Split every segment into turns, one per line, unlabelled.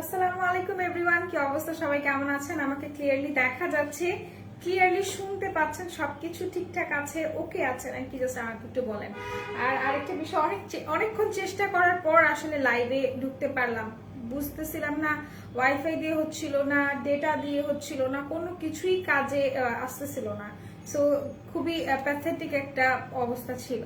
আসসালামু আলাইকুম এভরিওয়ান, কি অবস্থা? সবাই কেমন আছেন? আমাকে ক্লিয়ারলি দেখা যাচ্ছে, ক্লিয়ারলি শুনতে পাচ্ছেন? সবকিছু ঠিকঠাক আছে, ওকে আছে নাকি? জাস্ট আমাকে একটু বলেন। আর আরেকটা বিষয়, অনেকক্ষণ চেষ্টা করার পর আসলে লাইভে ঢুকতে পারলাম। বুঝতেছিলাম না ওয়াইফাই দিয়ে হচ্ছিল না, ডেটা দিয়ে হচ্ছিল না, কোনো কিছুই কাজে আসতেছিল না। সো খুবই প্যাথেটিক একটা অবস্থা ছিল।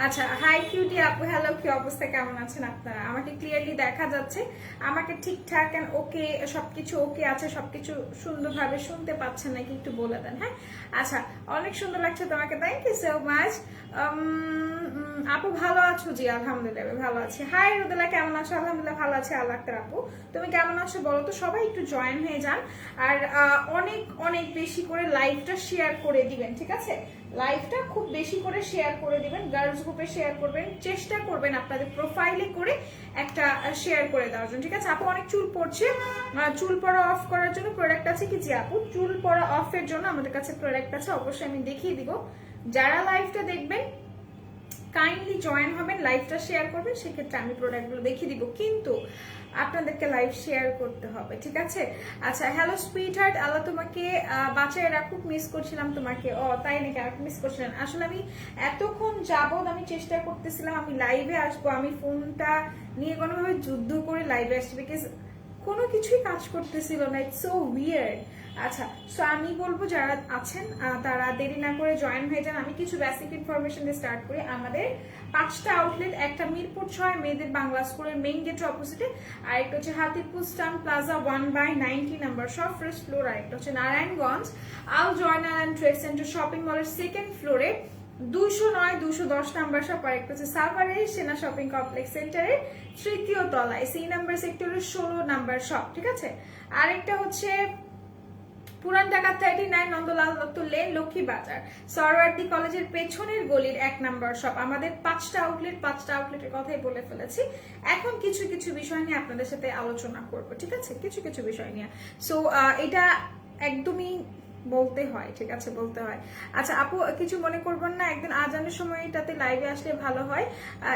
আচ্ছা, হাই কিউটি আপু, হ্যালো, কি অবস্থা, কেমন আছেন আপনারা? আমাকে ক্লিয়ারলি দেখা যাচ্ছে, আমাকে ঠিকঠাক এন্ড ওকে সবকিছু ওকে আছে, সবকিছু সুন্দরভাবে শুনতে পাচ্ছেন নাকি একটু বলে দেন। হ্যাঁ, আচ্ছা, অনেক সুন্দর লাগছে তোমাকে, থ্যাংক ইউ সো মাচ। আপু ভালো আছো? জি আলহামদুলিল্লাহ ভালো আছি। হাই রোদেলা, কেমন আছো? আলহামদুলিল্লাহ ভালো আছি, আল্লাহ আক্তার আপু তুমি কেমন আছো বলো তো? সবাই একটু জয়েন হয়ে যান আর অনেক অনেক বেশি করে লাইভটা শেয়ার করে দিবেন, ঠিক আছে? লাইভটা খুব বেশি করে শেয়ার করে দিবেন, গার্লস গ্রুপে শেয়ার করবেন, চেষ্টা করবেন আপনাদের প্রোফাইলে করে একটা শেয়ার করে দেওয়ার জন্য, ঠিক আছে? আপু অনেক চুল পড়ছে, চুল পড়া অফ করার জন্য প্রোডাক্ট আছে কি? জি আপু, চুল পড়া অফের জন্য আমাদের কাছে প্রোডাক্ট আছে, অবশ্যই আমি দেখিয়ে দিব। যারা লাইভটা দেখবেন কাইন্ডলি জয়েন হবেন, লাইভটা শেয়ার করবেন, সেক্ষেত্রে আমি প্রোডাক্টগুলো দেখিয়ে দিব, কিন্তু আপনাদেরকে লাইভ শেয়ার করতে হবে, ঠিক আছে? আচ্ছা, হ্যালো সুইট হার্ট, আল্লাহ তোমাকে বাঁচায় রাখুক, মিস করছিলাম তোমাকে। ও তাই নাকি, আর মিস করছিলেন? আসলে আমি এতক্ষণ যাবত আমি চেষ্টা করতেছিলাম আমি লাইভে আসবো, আমি ফোনটা নিয়ে কোনোভাবে যুদ্ধ করে লাইভে আসছি, বিকজ কোনো কিছুই কাজ করতেছিল না, ইটস সো উইয়ার্ড। আচ্ছা, সো আমি বলবো যারা আছেন তারা দেরি না করে জয়েন হয়ে যান। আমি কিছু বেসিক ইনফরমেশন দিয়ে স্টার্ট করি। আমাদের 5টা আউটলেট, একটা মিরপুর 6 মেয়েদের বাংলা স্কুলের মেইন গেটের অপোজিটে, আরেকটা হচ্ছে Hatipur Eastern plaza 1/90 number shop first floor, আরেকটা হচ্ছে Narayanganj Al Zainal and trade centre shopping মলের সেকেন্ড ফ্লোরে 209 210 নাম্বার শপ, আর একটা হচ্ছে সাভারের সেনা শপিং কমপ্লেক্স সেন্টারের তৃতীয় তলায় সি নাম্বার সেক্টরের 16 নাম্বার শপ, ঠিক আছে? আরেকটা হচ্ছে পুরান ঢাকা 39 নন্দলাল দত্ত লেন, লক্ষ্মী বাজার সরওয়ার্দী কলেজের পেছনের গলির 1 নাম্বার শপ। আমাদের 5টা আউটলেট, 5টা আউটলেটের কথাই বলে ফেলেছি। এখন কিছু কিছু বিষয় নিয়ে আপনাদের সাথে আলোচনা করব, ঠিক আছে? কিছু কিছু বিষয় নিয়ে। সো এটা একদমই বলতে হয়, ঠিক আছে? বলতে হয়। আচ্ছা আপু, কিছু মনে করবেন না, একদিন আজানের সময়টাতে লাইভে আসলে ভালো হয়,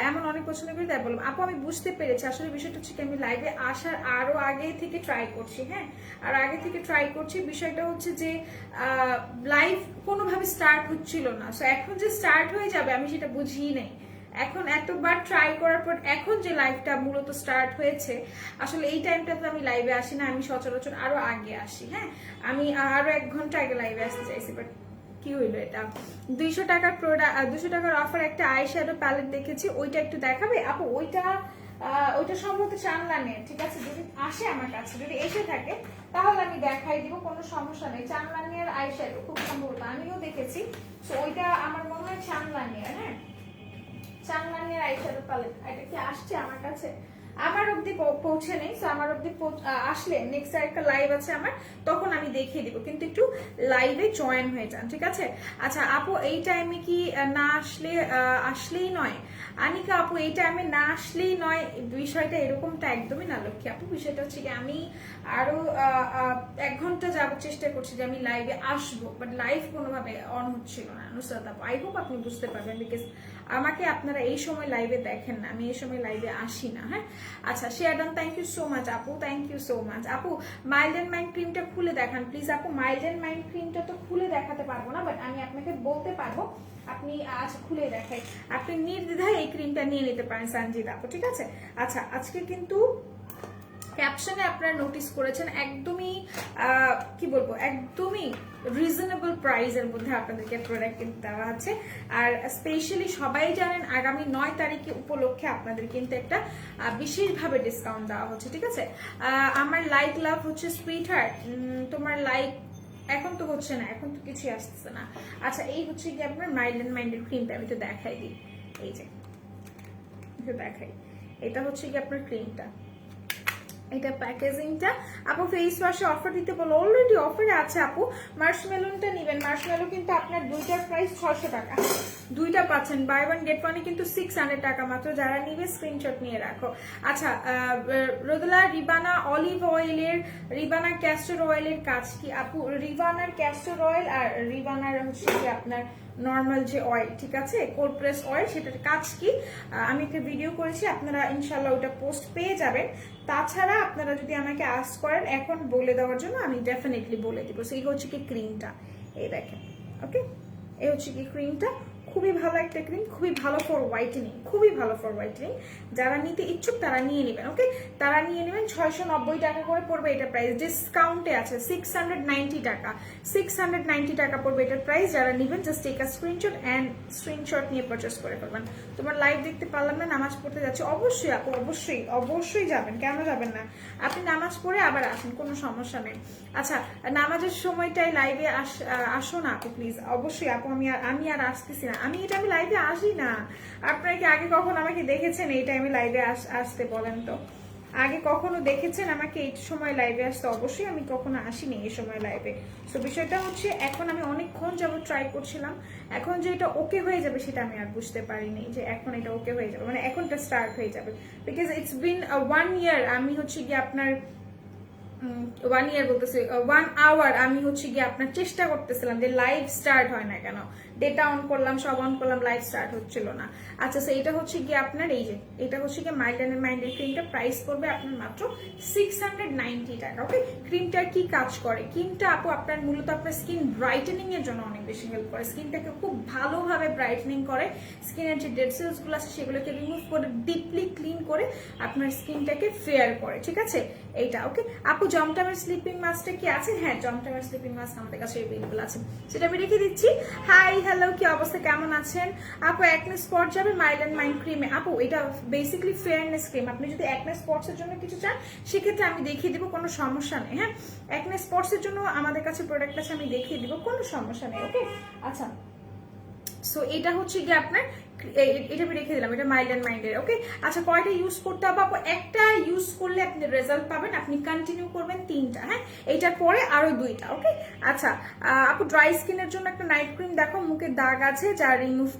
এমন অনেক পছন্দ করি, তাই বললাম। আপু আমি বুঝতে পেরেছি, আসলে বিষয়টা হচ্ছে কি, আমি লাইভে আসার আরো আগে থেকে ট্রাই করছি, হ্যাঁ, আর আগে থেকে ট্রাই করছি। বিষয়টা হচ্ছে যে লাইভ কোনোভাবে স্টার্ট হচ্ছিল না, সো এখন যে স্টার্ট হয়ে যাবে আমি সেটা বুঝিই নেই। এখন এতবার ট্রাই করার পর এখন যে লাইভটা মূলত স্টার্ট হয়েছে, আসলে এই টাইমটাতে আমি লাইভে আসি না, আমি সচরাচর আরো আগে আসি। হ্যাঁ, আমি আরো 1 ঘন্টা আগে লাইভে আসতে চাইছি, বাট কি হইলো এটা? 200 টাকার প্রোডাক্ট, 200 টাকার অফার একটা আই শ্যাডো প্যালেট দেখেছি, ওইটা একটু দেখাবে আপু? ওইটা সম্ভবত চানলানের, ঠিক আছে? যদি আসে আমার কাছে, যদি এসে থাকে তাহলে আমি দেখাই দিব, কোনো সমস্যা নেই। চানলানের আই শ্যাডো খুব সম্ভবত আমিও দেখেছি, তো ওইটা আমার মনে হয় চানলানের। হ্যাঁ, চানলানের আই শ্যাডো প্যালেট, এটা কি আসছে আমার কাছে? আমার অব্দি পৌঁছে নেই, তো আমার অব্দি আসলে নেক্সট একটা লাইভ আছে আমার, তখন আমি দেখিয়ে দিব, কিন্তু একটু লাইভে জয়েন হয়ে যান, ঠিক আছে? আচ্ছা আপু, এই টাইমে কি না আসলেই নয়? আনিকা আপু, এই টাইমে না আসলেই নয়, বিষয়টা এরকমটা একদমই না লক্ষ্মী আপু। বিষয়টা হচ্ছে কি, আমি আরো 1 ঘন্টা যাবত চেষ্টা করছি যে আমি লাইভে আসবো, বাট লাইভ কোনোভাবে অন হচ্ছিল না। নুসরাত আপু, আই হোপ আপনি বুঝতে পারবেন, বিকজ আমাকে আপনারা এই সময় লাইভে দেখেন না, আমি এই সময় লাইভে আসি না। হ্যাঁ, আচ্ছা, share done, thank you so much আপু, থ্যাংক ইউ সো মাচ আপু। মাইল্ড এন্ড মাইন্ড ক্রিমটা খুলে দেখান প্লিজ আপু। মাইল্ড এন্ড মাইন্ড ক্রিমটা তো খুলে দেখাতে পারবো না, বাট আমি আপনাকে বলতে পারবো, আপনি আজ খুলে দেখাই, আপনি নির্দ্বিধায় এই ক্রিমটা নিয়ে নিতে পারেন সঞ্জিত আপু, ঠিক আছে? আচ্ছা, আজকে কিন্তু ক্যাপশনে আপনারা নোটিস করেছেন একদমই কি বলবো, একদমই রিজনেবল প্রাইসের মধ্যে আপনাদেরকে প্রোডাক্ট কিন্তু দেওয়া আছে। আর স্পেশালি সবাই জানেন আগামী 9 তারিখে উপলক্ষে আপনাদের কিন্তু একটা বিশেষভাবে ডিসকাউন্ট দেওয়া হচ্ছে, ঠিক আছে? আমার লাইক লাভ হচ্ছে সুইট হার্ট, তোমার লাইক এখন তো হচ্ছে না, এখন তো কিছুই আসতেছে না। আচ্ছা, এই হচ্ছে কি আপনার মাইল্ড এন্ড মাইন্ডের ক্রিমটা, আমি তো দেখাই দিই, এই যে দেখাই, এটা হচ্ছে কি আপনার ক্রিমটা, এটা প্যাকেজিংটা। আপু ফেস ওয়াশে অফার দিতে বলো, অলরেডি অফারে আছে আপু। মার্শমেলনটা নেবেন, মার্শমেলো কিন্তু আপনার দুইটার প্রাইস 600 টাকা, দুইটা পাচ্ছেন, বাই 1 গেট 1 কিন্তু 600 টাকা মাত্র। যারা নিবে স্ক্রিনশট নিয়ে রাখো। আচ্ছা, রোদেলা, রিবানা অলিভ অয়েলের, রিবানা ক্যাস্টর অয়েলের কাজ কি আপু? রিবানার ক্যাস্টর অয়েল আর রিবানার হচ্ছে কি আপনার নর্মাল যে অয়েল, ঠিক আছে, কোল্ড প্রেস অয়েল, সেটার কাজ কি আমি একটা ভিডিও করেছি, আপনারা ইনশাল্লাহ ওটা পোস্ট পেয়ে যাবেন। তাছাড়া আপনারা যদি আমাকে আস্ক করেন এখন বলে দেওয়ার জন্য আমি ডেফিনেটলি বলে দিব। সো এই হচ্ছে কি ক্রিমটা, এই দেখেন। ওকে, এই হচ্ছে কি ক্রিমটা, খুবই ভালো একটা ক্রিম, খুবই ভালো ফর হোয়াইটেনিং, খুবই ভালো ফর হোয়াইটেনিং। যারা নিতে ইচ্ছুক তারা নিয়ে নেবেন। ওকে, তারা নিয়ে নেবেন। 690 টাকা করে পড়বে এটা প্রাইস, ডিসকাউন্টে আছে 690 টাকা, 690 টাকা পড়বে এটার প্রাইস। যারা নেবেন just take a screenshot and screenshot নিয়ে পারচেস করে ফেলবেন। তোমার লাইভ দেখতে পারলাম না, নামাজ পড়তে যাচ্ছি। অবশ্যই আপু, অবশ্যই অবশ্যই যাবেন, কেন যাবেন না? আপনি নামাজ পড়ে আবার আসেন, কোনো সমস্যা নেই। আচ্ছা, নামাজের সময়টাই লাইভে আসো না আপু প্লিজ। অবশ্যই আপু, আমি আর আসতেছি না, আমি লাইভে আসি না। আপনারা কি আগে কখন আমাকে দেখেছেন এই টাইমে লাইভে আসতে? বলেন তো, আগে কখনো দেখেছেন আমাকে এই সময় লাইভে আসতে? অবশ্যই আমি কখনো আসিনি এই সময় লাইভে। তো বিষয়টা হচ্ছে এখন আমি অনেকক্ষণ যাবো ট্রাই করছিলাম, এখন যে এটা ওকে হয়ে যাবে সেটা আমি আর বুঝতে পারিনি যে এখন এটা ওকে হয়ে যাবে, মানে এখনটা স্টার্ট হয়ে যাবে। বিকজ ইটস বিন 1 ইয়ার, আমি হচ্ছে গিয়ে আপনার 1 ইয়ার বলতেছি 1 আওয়ার আমি হচ্ছে গিয়ে আপনার চেষ্টা করতেছিলাম যে লাইভ স্টার্ট হয় না কেন, ডেটা অন করলাম, সব অন করলাম, লাইভ স্টার্ট হচ্ছিল না। আচ্ছা, সো এটা হচ্ছে গিয়ে আপনার এই যে এটা হচ্ছে গিয়ে মাইল্ড অ্যান্ড মাইল্ডের ক্রিমটা, প্রাইস পড়বে আপনার মাত্র 690 টাকা। ওকে, ক্রিমটার কি কাজ করে? ক্রিমটা আপু আপনার মূলত আপনার স্কিন ব্রাইটেনিং এর জন্য অনেক বেশি হেল্প করে, স্কিনটাকে খুব ভালোভাবে ব্রাইটেনিং করে, স্কিনের যে ডেড সেলস গুলো আছে সেগুলোকে রিমুভ করে ডিপলি ক্লিন করে আপনার স্কিনটাকে ফেয়ার করে, ঠিক আছে এইটা। ওকে আপু, জমটমের স্লিপিং মাস্কটা কি আছে? হ্যাঁ, জমটমের স্লিপিং মাস্ক আমাদের কাছে अवेलेबल আছে, সেটা আমি রেখে দিচ্ছি। হাই হ্যালো, কি অবস্থা, কেমন আছেন আপু? একনে স্পট যাবে মাইল্ড অ্যান্ড মাইল্ড ক্রিমে। আপু এটা বেসিক্যালি ফেয়ারনেস ক্রিম, আপনি যদি একনে স্পটস এর জন্য কিছু চান সেক্ষেত্রে আমি দেখিয়ে দিব, কোনো সমস্যা নেই। হ্যাঁ, একনে স্পটস এর জন্য আমাদের কাছে প্রোডাক্ট আছে, আমি দেখিয়ে দিব, কোনো সমস্যা নেই। ওকে, আচ্ছা, সো এটা হচ্ছে গিয়ে আপনার এটা আমি রেখে দিলাম, এটা মাইল্ড অ্যান্ড মাইল্ডের। ওকে, আচ্ছা, কয়টা ইউজ করতে হবে আপু? একটা ইউজ করলে আপনি রেজাল্ট পাবেন, আপনি কন্টিনিউ করবেন 3টা। হ্যাঁ, এইটার পরে আরো 2টা। ওকে, আচ্ছা আপু, ড্রাই স্কিনের জন্য একটা নাইট ক্রিম দেখো, মুখের দাগ আছে যা রিমুভ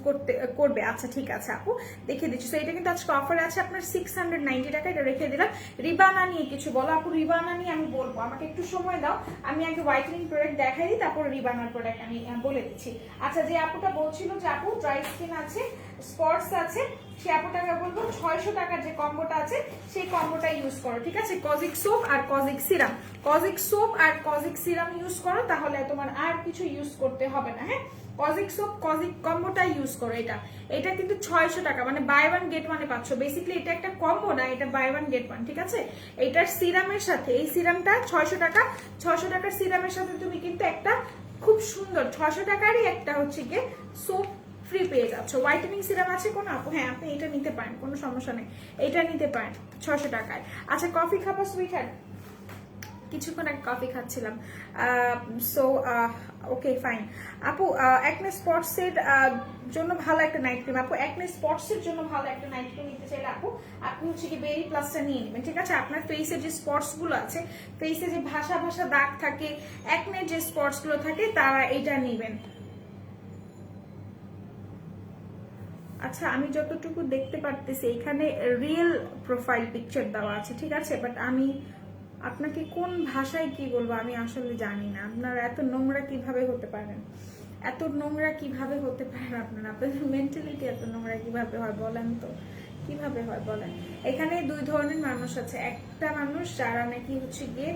করবে। আচ্ছা ঠিক আছে আপু, দেখিয়ে দিচ্ছি। তো এটা কিন্তু আজকে অফারে আছে আপনার 690 টাকা, এটা রেখে দিলাম। রিবানা নিয়ে কিছু বলো আপু? রিবানা নিয়ে আমি বলবো, আমাকে একটু সময় দাও, আমি আগে হোয়াইটেনিং প্রোডাক্ট দেখাই দিই, তারপর রিবানার প্রোডাক্ট আমি বলে দিচ্ছি। আচ্ছা, যে আপুটা বলছিল যে আপু ড্রাই স্কিন আছে, স্পটস আছে, সে আপুটাকে বলবো 600 টাকার যে কম্বোটা আছে সেই কম্বোটা ইউজ করো, ঠিক আছে? কজিক সোপ আর কজিক সিরাম, কজিক সোপ আর কজিক সিরাম ইউজ করো, তাহলে তোমার আর কিছু ইউজ করতে হবে না। হ্যাঁ, কজিক সোপ কজিক কম্বোটা ইউজ করো। এটা কিন্তু 600 টাকা, মানে বাই 1 গেট 1 পাচ্ছ। বেসিক্যালি এটা একটা কম্বো না, এটা বাই 1 গেট 1, ঠিক আছে? এটার সিরামের সাথে, এই সিরামটা 600 টাকা, 600 টাকার সিরামের সাথে তুমি কিন্তু একটা খুব সুন্দর 600 টাকারই একটা হচ্ছে গিয়ে সোপ ফ্রি পেয়ে যাচ্ছ। হোয়াইটেনিং সিরাম আছে কোনো আপু? হ্যাঁ, আপনি এটা নিতে পারেন, কোনো সমস্যা নেই, এটা নিতে পারেন 600 টাকায়। আচ্ছা, কফি খাবো সুইটহার্ট? কিছুক্ষণ আগে কফি খাচ্ছিলাম। সো ওকে ফাইন আপু, একনে স্পটস এর জন্য ভালো একটা নাইট ক্রিম আপু, একনে স্পটস এর জন্য ভালো একটা নাইট ক্রিম নিতে চাইলে আপু আপনি হচ্ছে কি বেরি প্লাসটা নিয়ে নেবেন, ঠিক আছে? আপনার ফেসে যে স্পটস গুলো আছে, ফেসে যে ভাসা ভাসা দাগ থাকে, একনে যে স্পটস গুলো থাকে, তারা এটা নেবেন। আচ্ছা, আমি যতটুকু দেখতে পারতেছি এখানে রিয়েল প্রোফাইল পিকচার দেওয়া আছে, ঠিক আছে? বাট আমি আপনাকে কোন ভাষায় কি বলবো আমি আসলে জানি না। আপনারা এত নোংরা কিভাবে হতে পারেন, এত নোংরা কিভাবে হতে পারেন আপনারা? আপনাদের মেন্টালিটি এত নোংরা কিভাবে হয় বলেন তো, কিভাবে হয় বলেন? এখানে 2 ধরনের মানুষ আছে, একটা মানুষ যারা নাকি হচ্ছে গিয়ে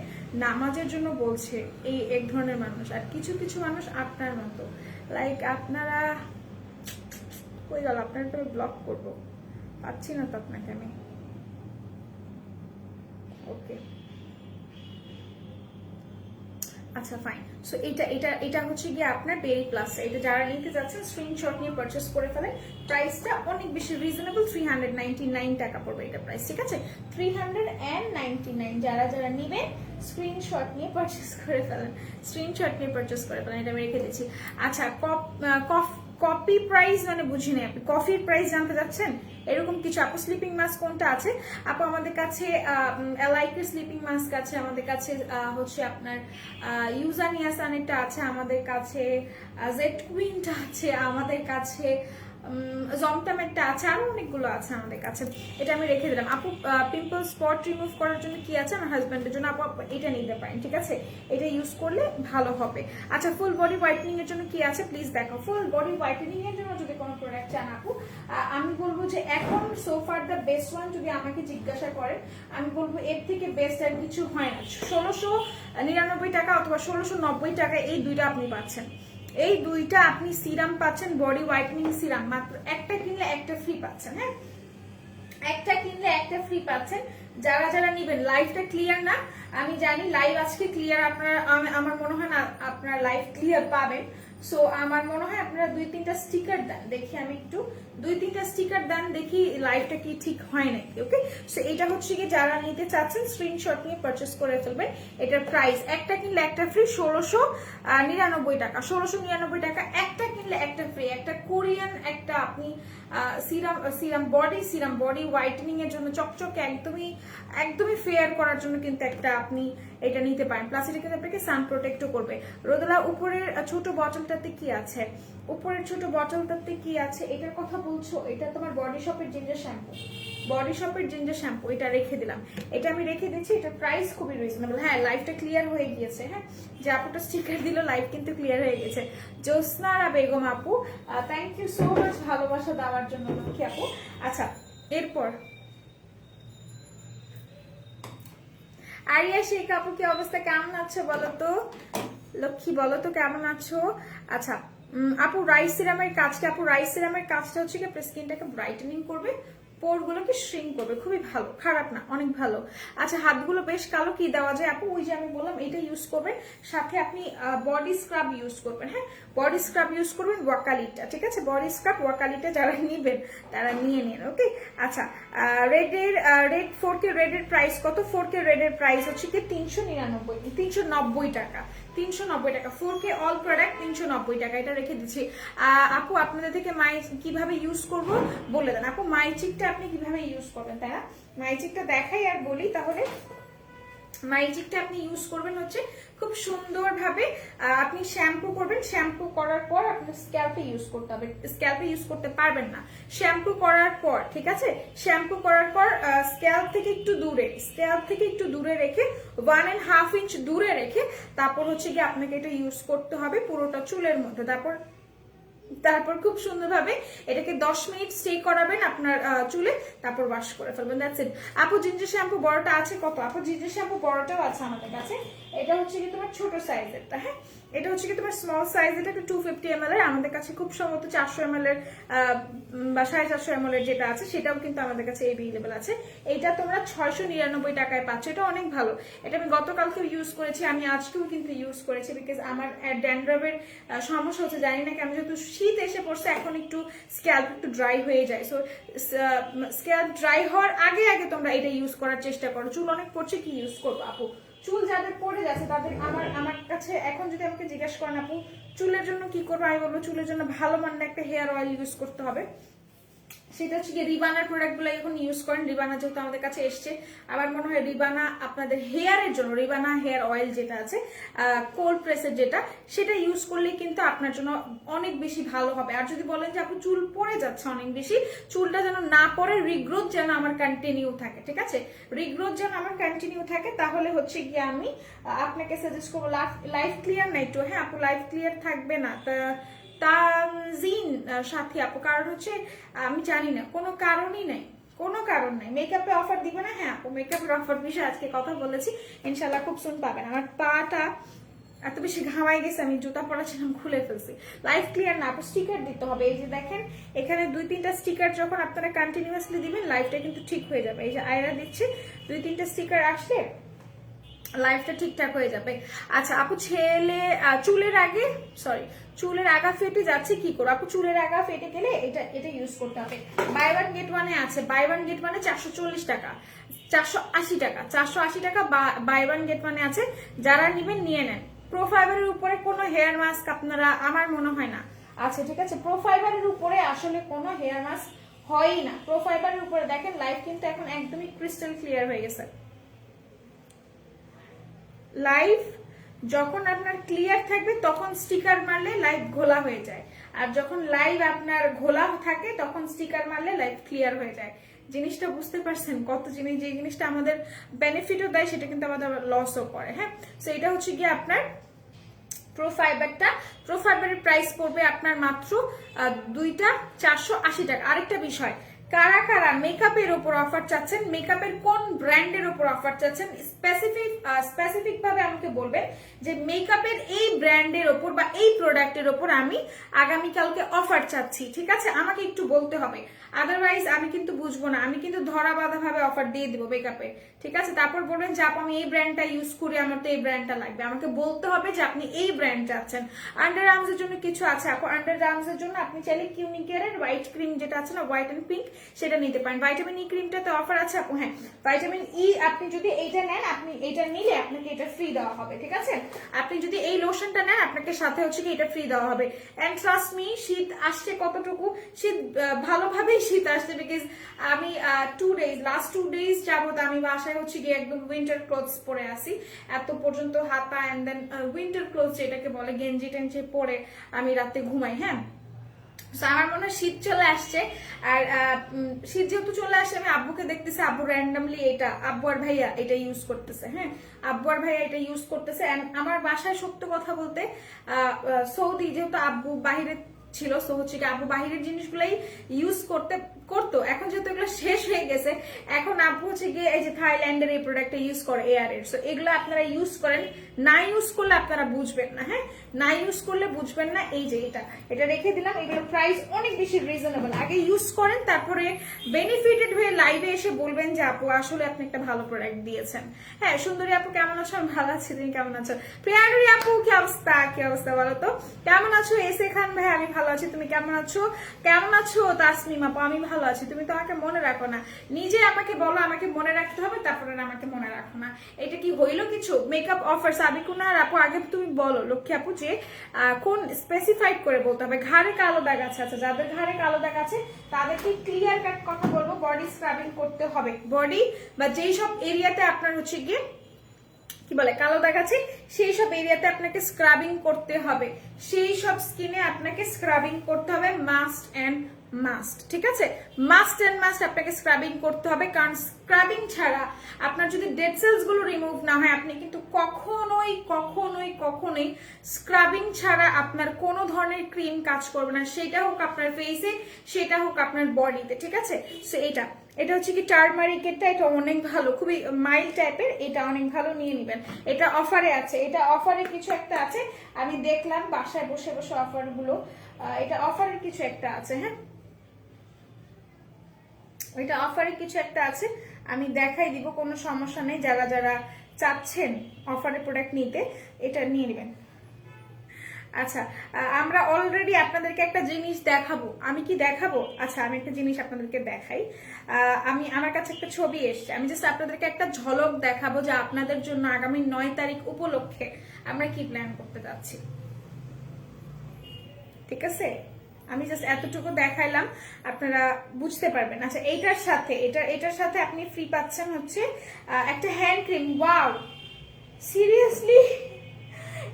নামাজের জন্য বলছে, এই এক ধরনের মানুষ, আর কিছু কিছু মানুষ আপনার মতো, লাইক আপনারা কই গেল? আপনার তো ব্লক করবো, পাচ্ছি না তো আপনাকে আমি। ওকে, আচ্ছা ফাইন। সো এটা হচ্ছে গিয়ে আপনার বেরি প্লাস, এটা যারা নিতে যাচ্ছেন স্ক্রিনশট নিয়ে পারচেস করে ফেলেন। প্রাইসটা অনেক বেশি রিজনেবল, 399 টাকা পড়বে এটা প্রাইস, ঠিক আছে? 399 যারা যারা নেবেন স্ক্রিনশট নিয়ে পারচেস করে ফেলেন, স্ক্রিনশট নিয়ে পারচেস করে ফেলেন, এটা আমি রেখে দিচ্ছি। আচ্ছা, কপি প্রাইস মানে বুঝি না, আপনি কফির প্রাইস জানতে যাচ্ছেন? এরকম কিছু আপু। স্লিপিং মাস্ক কোনটা আছে আপু? আমাদের কাছে এলাইকের স্লিপিং মাস্ক আছে, আমাদের কাছে হচ্ছে আপনার ইউজানিয়াসানেরটা আছে, আমাদের কাছে জেড কুইনটা আছে, আমাদের কাছে জমটমেরটা আছে, আরো অনেকগুলো আছে আমাদের কাছে। এটা আমি রেখে দিলাম। আপু পিম্পল স্পট রিমুভ করার জন্য কি আছে আমার হাজব্যান্ডের জন্য, আপু এটা নিতে পারেন, ঠিক আছে, এটা ইউজ করলে ভালো হবে। আচ্ছা ফুল বডি হোয়াইটেনিং এর জন্য কি আছে প্লিজ দেখো। ফুল বডি হোয়াইটেনিং এর জন্য যদি কোনো প্রোডাক্ট চান আপু, আমি বলবো যে এখন সোফার দ্য বেস্ট ওয়ান যদি আমাকে জিজ্ঞাসা করেন, আমি বলবো এর থেকে বেস্ট আর কিছু হয় না। 1699 টাকা অথবা 1690 টাকা এই দুইটা আপনি পাচ্ছেন। এই দুইটা আপনি সিরাম পাচ্ছেন, বডি হোয়াইটেনিং সিরাম, মাত্র একটা কিনলে একটা ফ্রি পাচ্ছেন। হ্যাঁ, একটা কিনলে একটা ফ্রি পাচ্ছেন। যারা যারা নিবেন, লাইভটা ক্লিয়ার না আমি জানি, লাইভ আজকে ক্লিয়ার আপনারা, আমার মনে হয় না আপনারা লাইভ ক্লিয়ার পাবেন। সো আমার মনে হয় আপনারা 2-3টা স্টিকার দেন, দেখি আমি একটু 2-3টা স্টিকার দেন, দেখি লাইভটা কি ঠিক হয় নাকি। ওকে, সো এটা হচ্ছে কি যারা নিতে চাচ্ছেন স্ক্রিনশট নিয়ে পারচেস করে ফেলবেন। এটার প্রাইস একটা কিনলে একটা ফ্রি 1699 টাকা, 1699 টাকা। একটা কিনলে একটা ফ্রি, একটা কোরিয়ান একটা আপনি সিরাম বডি হোয়াইটেনিং এর জন্য চকচকে একদমই ফেয়ার করার জন্য কিন্তু একটা আপনি এটা নিতে পারেন। প্লাস এটা কিন্তু আপনাকে সান প্রোটেক্টও করবে। রোদেলা উপরের ছোট বটলটাতে কি আছে, উপরের ছোট বটলটাতে কি আছে এটার কথা বলছো? এটা তোমার বডি শপের জিঞ্জার শ্যাম্পু, বডি শপের জিঞ্জার শ্যাম্পু, এটা রেখে দিলাম, এটা আমি রেখে দিচ্ছি। এটার প্রাইস খুবই রিজনেবল। হ্যাঁ, লাইভটা ক্লিয়ার হয়ে গিয়েছে। হ্যাঁ, যে আপুটা স্টিকার দিল, লাইভ কিন্তু ক্লিয়ার হয়ে গেছে। জ্যোৎস্নারা বেগম আপু, থ্যাংক ইউ সো মাচ ভালোবাসা দেওয়ার জন্য লক্ষ্মী আপু। আচ্ছা এরপর আরিয়া শেখ আপু, কি অবস্থা, কেমন আছো বলো তো লক্ষ্মী, বলো তো কেমন আছো? আচ্ছা আপু রাইস সিরামের কাজটা, আপু রাইস সিরামের কাজটা হচ্ছে কি আপনার স্কিনটাকে ব্রাইটেনিং করবে, পোরগুলোকে শ্রিঙ্ক করবে, খুবই ভালো, খারাপ না, অনেক ভালো। আচ্ছা হাতগুলো বেশ কালো, কি দেওয়া যায় আপু? ওই যে আমি বললাম এটা ইউজ করবেন, সাথে আপনি বডি স্ক্রাব ইউজ করবেন। হ্যাঁ, বডি স্ক্রাব ইউজ করবেন ওয়াকালিটা, ঠিক আছে, বডি স্ক্রাব ওয়াকালিটা যারা নিবেন তারা নিয়ে নিন। ওকে, আচ্ছা রেড 4K রেডের প্রাইস কত? 4K রেডের প্রাইস হচ্ছে কি 390 টাকা, 390 টাকা। 4K অল প্রোডাক্ট 390 টাকা, এটা রেখে দিচ্ছি। আপু আপনাদের থেকে মাই কিভাবে ইউজ করব বলে দেন। আপু মাইচিকটা আপনি কিভাবে ইউজ করবেন, তাই না? মাইচিকটা দেখাই আর বলি তাহলে। ম্যাজিকটা আপনি ইউজ করবেন হচ্ছে খুব সুন্দরভাবে আপনি শ্যাম্পু করবেন, শ্যাম্পু করার পর আপনার স্ক্যাল্পে ইউজ করতে হবে, স্ক্যাল্পে ইউজ করতে পারবেন না শ্যাম্পু করার পর, ঠিক আছে? শ্যাম্পু করার পর স্ক্যাল্প থেকে একটু দূরে রেখে 1.5 ইঞ্চ দূরে রেখে তারপর হচ্ছে কি আপনাকে এটা ইউজ করতে হবে পুরোটা চুলের মধ্যে। তারপর খুব সুন্দরভাবে এটাকে 10 মিনিট স্টে করাবেন আপনার চুলে, তারপর ওয়াশ করে ফেলবেন। That's it. আপু জিঞ্জার শ্যাম্পু বড়টা আছে কত? আপু জিঞ্জার শ্যাম্পু বড়টাও আছে আমাদের কাছে, এটা হচ্ছে কি তোমার ছোট সাইজেরটা। হ্যাঁ, এটা হচ্ছে কি তোমার স্মল সাইজ, এটা একটু 250 ml এর, আমাদের কাছে খুব সম্ভবত 400 ml এর বা 450 ml এর যেটা আছে সেটাও কিন্তু আমাদের কাছে এভেলেবল আছে। এইটা তোমরা 699 টাকায় পাচ্ছ, এটা অনেক ভালো। এটা আমি গতকালকেও ইউজ করেছি, আমি আজকেও কিন্তু ইউজ করেছি, বিকজ আমার ড্যান্ড্রফের সমস্যা হচ্ছে, জানি না কেন, যেহেতু শীত এসে পড়ছে এখন একটু স্ক্যাল্প একটু ড্রাই হয়ে যায়। সো স্ক্যাল্প ড্রাই হওয়ার আগে আগে তোমরা এটা ইউজ করার চেষ্টা করো। চুল অনেক পড়ছে, কি ইউজ করবো আপু? চুল যাদের পড়ে যাচ্ছে তাদের আমার কাছে এখন যদি আমাকে জিজ্ঞাসা করেন আপু চুলের জন্য কি করবো, আমি বলবো চুলের জন্য ভালো মানের একটা হেয়ার অয়েল ইউজ করতে হবে। সেটা হচ্ছে গিয়ে রিবানার প্রোডাক্টগুলো এখন ইউজ করেন। রিবানা যেহেতু আমাদের কাছে এসছে, আমার মনে হয় রিবানা আপনাদের হেয়ারের জন্য, রিবানা হেয়ার অয়েল যেটা আছে কোল্ড প্রেসের যেটা, সেটা ইউজ করলেই কিন্তু আপনার জন্য অনেক বেশি ভালো হবে। আর যদি বলেন যে আপু চুল পড়ে যাচ্ছে অনেক বেশি, চুলটা যেন না পড়ে, রিগ্রোথ যেন আমার কন্টিনিউ থাকে, ঠিক আছে, রিগ্রোথ যেন আমার কন্টিনিউ থাকে, তাহলে হচ্ছে গিয়ে আমি আপনাকে সাজেস্ট করবো লাইফ ক্লিয়ার না একটু। হ্যাঁ আপু লাইফ ক্লিয়ার থাকবে না তানজিন সাথী আপু, কারণ হচ্ছে আমি জানি না, কোনো কারণই নাই, কোনো কারণ নাই। মেকআপে অফার দিবে না? হ্যাঁ আপু মেকআপের অফার বিষয়ে আজকে কথা বলেছি, ইনশাল্লাহ খুব সুন পাবেন। আমার পাটা এত বেশি ঘামাই গেছে, আমি জুতা পরাছিলাম খুলে ফেলছি। লাইফ ক্লিয়ার না আপু, স্টিকার দিতে হবে। এই যে দেখেন এখানে 2-3টা স্টিকার যখন আপনারা কন্টিনিউয়াসলি দিবেন লাইফটা কিন্তু ঠিক হয়ে যাবে। এই যে আয়রা দিচ্ছে, 2-3টা স্টিকার আসলে লাইফটা ঠিকঠাক হয়ে যাবে। আচ্ছা আপু চুলের আগা ফেটে যাচ্ছে কি করো? আপু চুলের আগা ফেটে গেলে এটা ইউজ করতে হবে। বাই ওয়ান গেট ওয়ানে আছে, বাই ওয়ান গেট ওয়ানে 440 টাকা, 480 টাকা, 480 টাকা বাই ওয়ান গেট ওয়ানে আছে। যারা নিবেন নিয়ে নেন। প্রো ফাইবারের উপরে কোনো হেয়ার মাস্ক আপনারা, আমার মনে হয় না আছে, ঠিক আছে। প্রো ফাইবারের উপরে আসলে কোনো হেয়ার মাস্ক হয়ই না। প্রো ফাইবারের উপরে দেখেন লাইফ কিন্তু এখন একদমই ক্রিস্টাল ক্লিয়ার হয়ে গেছে। লাইভ যখন আপনার ক্লিয়ার থাকবে তখন স্টিকার মারলে লাইভ ঘোলা হয়ে যায়, আর যখন লাইভ আপনার ঘোলা থাকে তখন স্টিকার মারলে লাইভ ক্লিয়ার হয়ে যায়। জিনিসটা বুঝতে পারছেন? কত জিনিস, যে জিনিসটা আমাদের বেনিফিটও দেয় সেটা কিন্তু আমাদের লসও করে। হ্যাঁ, তো এটা হচ্ছে গিয়ে আপনার প্রো ফাইবারের প্রাইস পড়বে আপনার মাত্র দুইটা 480 টাকা। আরেকটা বিষয়, কারা কারা মেকআপের ওপর অফার চাচ্ছেন, মেকআপের কোন ব্র্যান্ডের ওপর অফার চাচ্ছেন, স্পেসিফিক ভাবে আমাকে বলবেন যে মেকআপের এই ব্র্যান্ডের ওপর বা এই প্রোডাক্টের ওপর আমি আগামীকালকে অফার চাচ্ছি। ঠিক আছে, আমাকে একটু বলতে হবে, আদারওয়াইজ আমি কিন্তু বুঝবো না, আমি কিন্তু ধরা বাঁধা ভাবে অফার দিয়ে দিব মেকআপে। ঠিক আছে, তারপর বলবেন যে আপু আমি এই ব্র্যান্ডটা ইউজ করি, আমার তো এই ব্র্যান্ডটা লাগবে। আমাকে বলতে হবে যে আপনি এই ব্র্যান্ড চাচ্ছেন। আন্ডার আর্মসের জন্য কিছু আছে আপু, আন্ডার আর্মসের জন্য আপনি চাইলে কিউনিকেয়ারের হোয়াইট ক্রিম যেটা আছে না, হোয়াইট এন্ড পিঙ্ক, সেটা নিতে পারেন। ভাইটামিন ই ক্রিমটাতে অফার আছে আপু। হ্যাঁ, ভাইটামিন ই আপনি যদি এইটা নেন, আপনি এটা নিলে আপনাকে এটা ফ্রি দেওয়া হবে। ঠিক আছে, আপনি যদি এই লোশনটা নেন আপনাকে সাথে হচ্ছে কি এটা ফ্রি দেওয়া হবে। এন্ড ট্রাস্ট মি, শীত আসছে কতটুকু, শীত ভালোভাবেই শীত আসছে, বিকজ আমি লাস্ট 2 days যাবত আমি বাসায় হচ্ছে গিয়ে একদম উইন্টার ক্লোথস পরে আসি, এত পর্যন্ত হাতা এন্ড দেন উইন্টার ক্লোথস যেটাকে বলে, গেঞ্জি টেঞ্জি পরে আমি রাতে ঘুমাই। হ্যাঁ, আমার মনে হয় শীত চলে আসছে। আর শীত যেহেতু চলে আসছে, আমি আব্বুকে দেখতেছি, আব্বু র্যান্ডামলি এটা, আব্বু আর ভাইয়া এটা ইউজ করতেছে। হ্যাঁ, আব্বু আর ভাইয়া এটা ইউজ করতেছে। আমার বাসায় সত্য কথা বলতে সৌদি, যেহেতু আব্বু বাহিরে ছিল, সো হচ্ছে কি আব্বু বাহিরের জিনিসগুলাই ইউজ করতো। এখন যেহেতু এগুলো শেষ হয়ে গেছে, এখন আব্বু হচ্ছে গিয়ে এই যে থাইল্যান্ডের এই প্রোডাক্টটা ইউজ করে এয়ারের। সো এগুলো আপনারা ইউজ করেন, না ইউজ করলে আপনারা বুঝবেন না। হ্যাঁ, না ইউজ করলে বুঝবেন না। এই যে এটা রেখে দিলাম, এগুলোর প্রাইস অনেক বেশি রিজনেবল। আগে ইউজ করেন, তারপরে বেনিফিটেড হয়ে লাইভে এসে বলবেন যে আপু আসলে আপনি একটা ভালো প্রোডাক্ট দিয়েছেন। হ্যাঁ, সুন্দরী আপু কেমন আছো? আমি ভালো আছি, তুমি কেমন আছো? প্রিয়ানুরি আপু কি অবস্থা বলো তো, কেমন আছো? এসে খান ভাই আমি ভালো আছি, তুমি কেমন আছো? কেমন আছো তাসমিম আপু? আমি ভালো আছি। তুমি তো আমাকে মনে রাখো না, নিজে আমাকে বলো আমাকে মনে রাখতে হবে, তারপরে আমাকে মনে রাখো না। এটা কি হইলো কিছু? মেকআপ অফার সাবিকুনা আর আপু, আগে তুমি বলো লক্ষ্মী আপু যে কোন স্পেসিফাইড করে বলতে হবে। ঘাড়ে কালো দাগ আছে, আচ্ছা যাদের ঘাড়ে কালো দাগ আছে তাদেরকে ক্লিয়ার কাট কথা বলবো, বডি স্ক্রাবিং করতে হবে। বডি বা যেই সব এরিয়াতে আপনার হচ্ছে গিয়ে কি বলে কালো দাগ আছে, সেই সব এরিয়াতে আপনাকে স্ক্রাবিং করতে হবে, সেই সব স্কিনে আপনাকে স্ক্রাবিং করতে হবে, মাস্ট এন্ড মাস্ট। ঠিক আছে, মাস্ট এন্ড মাস্ট আপনাকে স্ক্রাবিং করতে হবে, কারণ স্ক্রাবিং ছাড়া আপনার যদি ডেড সেলস গুলো রিমুভ না হয়, আপনি কিন্তু কখনোই স্ক্রাবিং ছাড়া আপনার কোনো ধরনের ক্রিম কাজ করবে না, সেটা হোক আপনার ফেসে, সেটা হোক আপনার বডিতে। ঠিক আছে, সো এটা হচ্ছে কি টার্মারিকেরটা, এটা অনেক ভালো, খুবই মাইল্ড টাইপের, এটা অনেক ভালো, নিয়ে নেবেন। এটা অফারে আছে, এটা অফারে কিছু একটা আছে, আমি দেখলাম বাসায় বসে বসে অফার গুলো, এটা অফারের কিছু একটা আছে। হ্যাঁ, এটা অফারে কিছু একটা আছে, আমি দেখাই দিব, কোনো সমস্যা নেই। যারা যারা চাচ্ছেন অফারে প্রোডাক্ট নিতে, এটা নিয়ে নেবেন। আচ্ছা, আমরা অলরেডি আপনাদেরকে একটা জিনিস দেখাবো। আমি কি দেখাবো? আচ্ছা, আমি একটা জিনিস আপনাদেরকে দেখাই। আমার কাছে একটা ছবি এসছে, আমি জাস্ট আপনাদেরকে একটা ঝলক দেখাবো যে আপনাদের জন্য আগামী 9 তারিখ উপলক্ষে আমরা কি প্ল্যান করতে যাচ্ছি। ঠিক আছে, আমি জাস্ট এতটুকু দেখাইলাম, আপনারা বুঝতে পারবেন। আচ্ছা, এটার সাথে আপনি ফ্রি পাচ্ছেন হচ্ছে একটা হ্যান্ড ক্রিম। ওয়াও, সিরিয়াসলি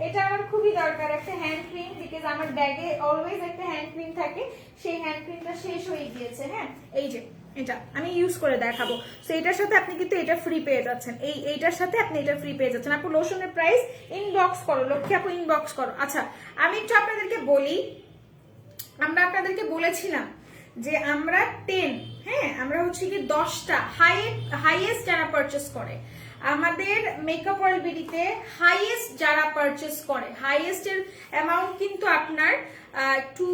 এটা আমার খুবই দরকার, একটা হ্যান্ড ক্রিম, বিকজ আমার ব্যাগে অলওয়েজ একটা হ্যান্ড ক্রিম থাকে, সেই হ্যান্ড ক্রিমটা শেষ হয়ে গিয়েছে। হ্যাঁ, এই যে এটা আমি ইউজ করে দেখাবো। তো এটার সাথে আপনি কিন্তু এটা ফ্রি পেয়ে যাচ্ছেন, এইটার সাথে আপনি এটা ফ্রি পেয়ে যাচ্ছেন। আপু লোশনের প্রাইস ইনবক্স করো, লক্ষ্মী আপু ইনবক্স করো। আচ্ছা, আমি একটু আপনাদেরকে বলি, আমরা আপনাদেরকে বলেছিলাম যে আমরা 10, হ্যাঁ আমরা হচ্ছে কি 10টা হাইয়েস্ট যারা পারচেস করে আমাদের মেকআপ ওয়ার্ল্ড বিডিতে, হাইয়েস্ট যারা পারচেস করে, হাইয়েস্ট এর অ্যামাউন্ট কিন্তু আপনার একটু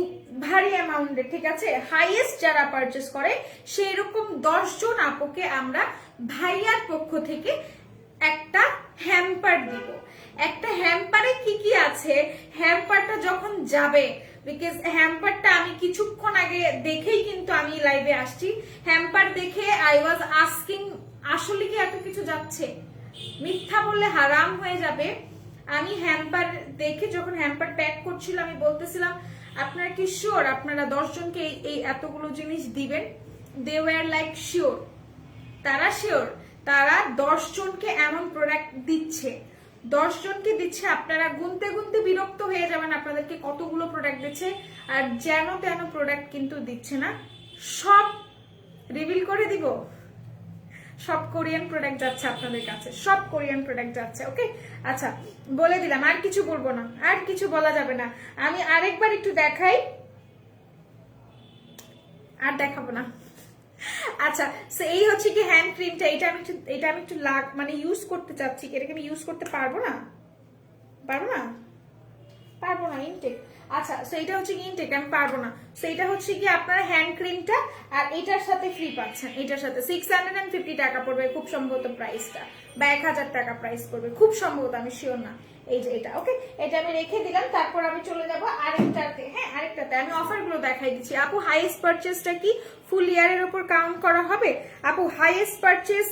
ভারী অ্যামাউন্টের। ঠিক আছে, হাইয়েস্ট যারা পারচেস করে সেই রকম 10 জন আপুকে আমরা ভাইয়ার পক্ষ থেকে একটা হ্যাম্পার দিব। একটা হ্যাম্পারে কি কি আছে, হ্যাম্পারটা যখন যাবে, বিকজ হ্যাম্পারটা আমি কিছুক্ষণ আগে দেখেই কিন্তু আমি লাইভে আসছি, হ্যাম্পার দেখে আই ওয়াজ আস্কিং আসলে কি এত কিছু যাচ্ছে, মিথ্যা বললে হারাম হয়ে যাবে। আমি হ্যাম্পার দেখে যখন হ্যাম্পার প্যাক করছিল, আমি বলতেছিলাম আপনারা কি শিওর আপনারা 10 জনকে এই এতগুলো জিনিস দিবেন? দে ওয়ার লাইক শিওর, তারা শিওর, তারা 10 জনকে এমন প্রোডাক্ট দিচ্ছে। 10 জনকে দিচ্ছে, আপনারা গুনতে গুনতে বিরক্ত হয়ে যাবেন আপনাদেরকে কতগুলো প্রোডাক্ট দিচ্ছে। আর যেন তেন প্রোডাক্ট কিন্তু দিচ্ছে না, সব রিভিল করে দিব, সব কোরিয়ান প্রোডাক্ট যাচ্ছে আপনাদের কাছে, সব কোরিয়ান প্রোডাক্ট যাচ্ছে। ওকে, আচ্ছা বলে দিলাম, আর কিছু বলবো না, আর কিছু বলা যাবে না। আমি আরেকবার একটু দেখাই, আর দেখাবো না। আচ্ছা, সো এই হচ্ছে কি হ্যান্ড ক্রিমটা, এটা আমি একটু মানে ইউজ করতে চাচ্ছি। এটাকে আমি ইউজ করতে পারবো না, পারবো না ইনটেক। আচ্ছা, সো এটা হচ্ছে কি ইনটেক, আমি পারবো না। সো এটা হচ্ছে কি আপনার হ্যান্ড ক্রিমটা, আর এটার সাথে ফ্রি পাচ্ছেন। এটার সাথে 650 টাকা পড়বে খুব সম্ভবত প্রাইসটা, বা 1000 টাকা প্রাইস পড়বে খুব সম্ভবত, আমি শিওর না। এই যে এটা, ওকে, এটা আমি রেখে দিলাম। তারপর আমি চলে যাব আরেকটাতে। হ্যাঁ, আরেকটাতে আমি অফারগুলো দেখাই দিচ্ছি। আপু হাইয়েস্ট পারচেসটা কি ফুল ইয়ারের উপর কাউন্ট করা হবে? আপু হাইয়েস্ট পারচেস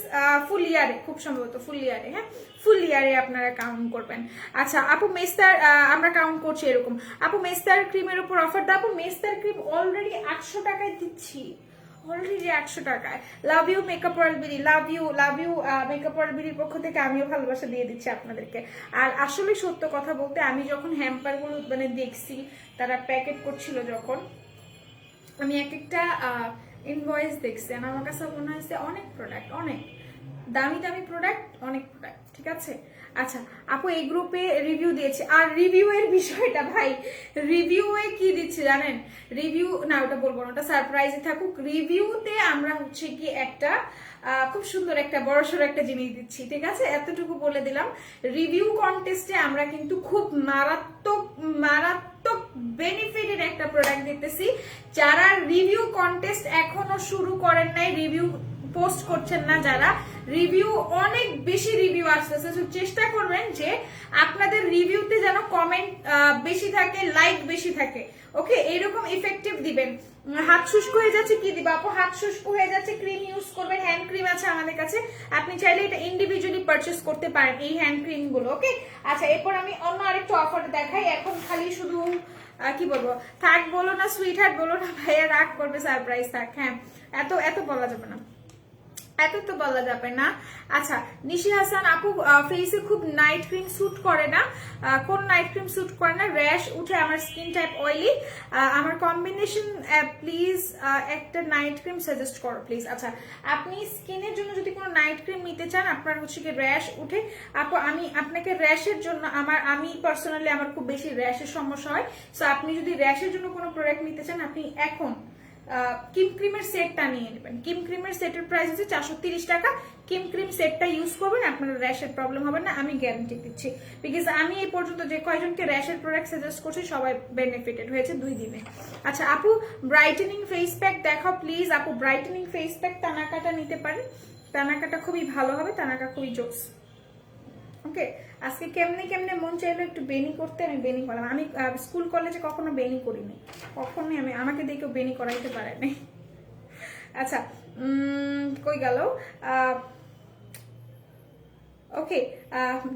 ফুল ইয়ারে, খুব সম্ভবত ফুল ইয়ারে, হ্যাঁ ফুল ইয়ারে আপনারা কাউন্ট করবেন। আচ্ছা আপু মেস্তার আমরা কাউন্ট করছি এরকম। আপু মেস্তার ক্রিমের উপর অফার দাও। আপু মেস্তার ক্রিম অলরেডি 800 টাকায় দিচ্ছি, অলরেডি 800 টাকায়। Love you makeup world BD, love you makeup world বিডির পক্ষ থেকে আমিও ভালোবাসা দিয়ে দিচ্ছি আপনাদেরকে। আর আসলে সত্য কথা বলতে, আমি যখন হ্যাম্পার গুলো মানে দেখছি তারা প্যাকেট করছিল, যখন আমি এক একটা ইনভয়েস দেখছি, আর আমার কাছে মনে হয়েছে অনেক প্রোডাক্ট, অনেক দামি দামি প্রোডাক্ট, অনেক প্রোডাক্ট, ঠিক আছে। আচ্ছা আপু এই গ্রুপে রিভিউ দিয়েছে, আর রিভিউ এর বিষয়টা ভাই, রিভিউ এ কি দিচ্ছে জানেন? রিভিউ না, ওটা বলবো না, ওটা সারপ্রাইজে থাকুক। রিভিউতে আমরা হচ্ছে কি একটা খুব সুন্দর একটা বড়সড় একটা জিনিস দিচ্ছি, ঠিক আছে, এতটুকু বলে দিলাম। রিভিউ কন্টেস্টে আমরা কিন্তু খুব মারাত্মক মারাত্মক বেনিফিটেড একটা প্রোডাক্ট দিতেছি। যারা রিভিউ কন্টেস্ট এখনো শুরু করেন নাই, রিভিউ পোস্ট করছেন না যারা, রিভিউ অনেক বেশি রিভিউ আসতেছে, চেষ্টা করবেন যে আপনাদের রিভিউতে যেন কমেন্ট বেশি থাকে, লাইক বেশি থাকে। ওকে, এইরকম ইফেক্টিভ দিবেন। হাত শুষ্ক হয়ে যাচ্ছে, কি দিবা আপু? হাত শুষ্ক হয়ে যাচ্ছে, ক্রিম ইউজ করবেন, হ্যান্ড ক্রিম আছে আমাদের কাছে, আপনি চাইলে এটা ইন্ডিভিজুয়ালি পারচেস করতে পারেন এই হ্যান্ড ক্রিম গুলো। ওকে, আচ্ছা এরপর আমি অন্য আরেকটা অফার দেখাই। এখন খালি শুধু কি বলবো, থাক বলো না, সুইট হার্ট বলো না, ভাইয়া রাগ করবে, সারপ্রাইজ থাক। হ্যাঁ, এত বলা যাবে না, এত তো বলা যাবে না। আচ্ছা নিশি হাসান আপু, ফেসে খুব নাইট ক্রিম স্যুট করে না, কোন নাইট ক্রিম স্যুট করে না? র্যাশ উঠে, আমার স্কিন টাইপ অয়েলি, আমার কম্বিনেশন প্লিজ একটা নাইট ক্রিম সাজেস্ট করো প্লিজ। আচ্ছা আপনি স্কিনের জন্য যদি কোনো নাইট ক্রিম নিতে চান, আপনার হচ্ছে কি র্যাশ উঠে, আপু আমি আপনাকে র্যাশের জন্য, আমি পার্সোনালি আমার খুব বেশি র্যাশের সমস্যা হয়, সো আপনি যদি র্যাশের জন্য কোনো প্রোডাক্ট নিতে চান, আপনি এখন কিম ক্রিমের সেটটা নিয়ে নেবেন। কিম ক্রিমের সেটের প্রাইস হচ্ছে 430 টাকা। কিম ক্রিম সেটটা ইউজ করবেন, আপনার র্যাশের প্রবলেম হবে না, আমি গ্যারান্টি দিচ্ছি। বিকজ আমি এই পর্যন্ত যে কয়জনকে র্যাশের প্রোডাক্ট সাজেস্ট করছি, সবাই বেনিফিটেড হয়েছে 2 দিনে। আচ্ছা আপু ব্রাইটেনিং ফেস প্যাক দেখাও প্লিজ। আপু ব্রাইটেনিং ফেস প্যাক তানাকাটা নিতে পারেন, তানাকাটা খুবই ভালো হবে, তানাকা খুবই জোস। ওকে, আজকে কেমনে কেমনে মন চাইলো একটু বেনি করতে, আমি বেনি করলাম। আমি স্কুল কলেজে কখনো বেনি করিনি, কখনোই আমাকে দিয়ে কেউ বেনি করাইতে পারে নাই। আচ্ছা কই গেল? ওকে,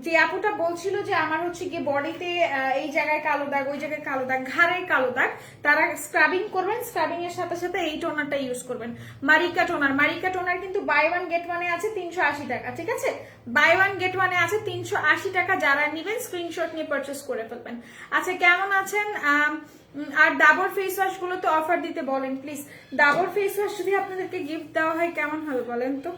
যে আপুটা বলছিল যে আমার হচ্ছে গিয়ে বডিতে এই জায়গায় কালো দাগ, ওই জায়গায় কালো দাগ, ঘাড়ের কালো দাগ, তারা স্ক্রাবিং করবেন, স্ক্রাবিং এর সাথে সাথে এই টোনারটা ইউজ করবেন, মারিকা টোনার। মারিকা টোনার কিন্তু বাই ওয়ান গেট ওয়ানে আছে 380 টাকা, ঠিক আছে, বাই ওয়ান গেট ওয়ানে আছে 380 টাকা। যারা নিবেন স্ক্রিনশট নিয়ে পারচেস করে ফেলবেন। আচ্ছা কেমন আছেন? আর ডাবর ফেস ওয়াশ গুলো তো অফার দিতে বলেন প্লিজ। ডাবর ফেস ওয়াশ যদি আপনাদেরকে গিফট দেওয়া হয় কেমন হবে বলেন তো?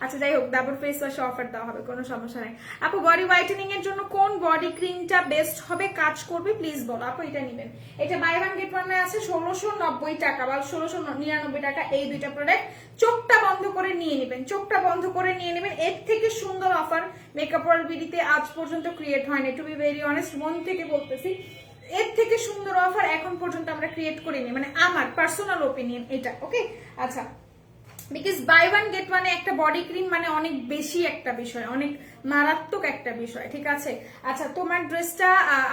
আচ্ছা যাই হোক, ডাবর ফেস ওয়াশে অফার দেওয়া হবে, কোনো সমস্যা নাই। আপু বডি হোয়াইটেনিং এর জন্য কোন বডি ক্রিমটা বেস্ট হবে, কাজ করবে প্লিজ বলো। আপু এটা নেবেন, এটা বাই ওয়ান গেট ওয়ানে আছে 1690 টাকা বা 1699 টাকা, এই দুইটা প্রোডাক্ট। চোখটা বন্ধ করে নিয়ে নেবেন, চোখটা বন্ধ করে নিয়ে নেবেন। এর থেকে সুন্দর অফার মেকআপ ওয়ার্ল্ড বিডিতে আজ পর্যন্ত ক্রিয়েট হয়নি, টু বি ভেরি অনেস্ট, মন থেকে বলতেছি। এর থেকে সুন্দর অফার এখন পর্যন্ত আমরা ক্রিয়েট করিনি, মানে আমার পার্সোনাল ওপিনিয়ন এটা। ওকে আচ্ছা, বিকজ বাই ওয়ান গেট ওয়ানে একটা বডি ক্রিম মানে অনেক বেশি একটা বিষয়, অনেক মারাত্মক একটা বিষয়, ঠিক আছে। আচ্ছা তোমার ড্রেসটা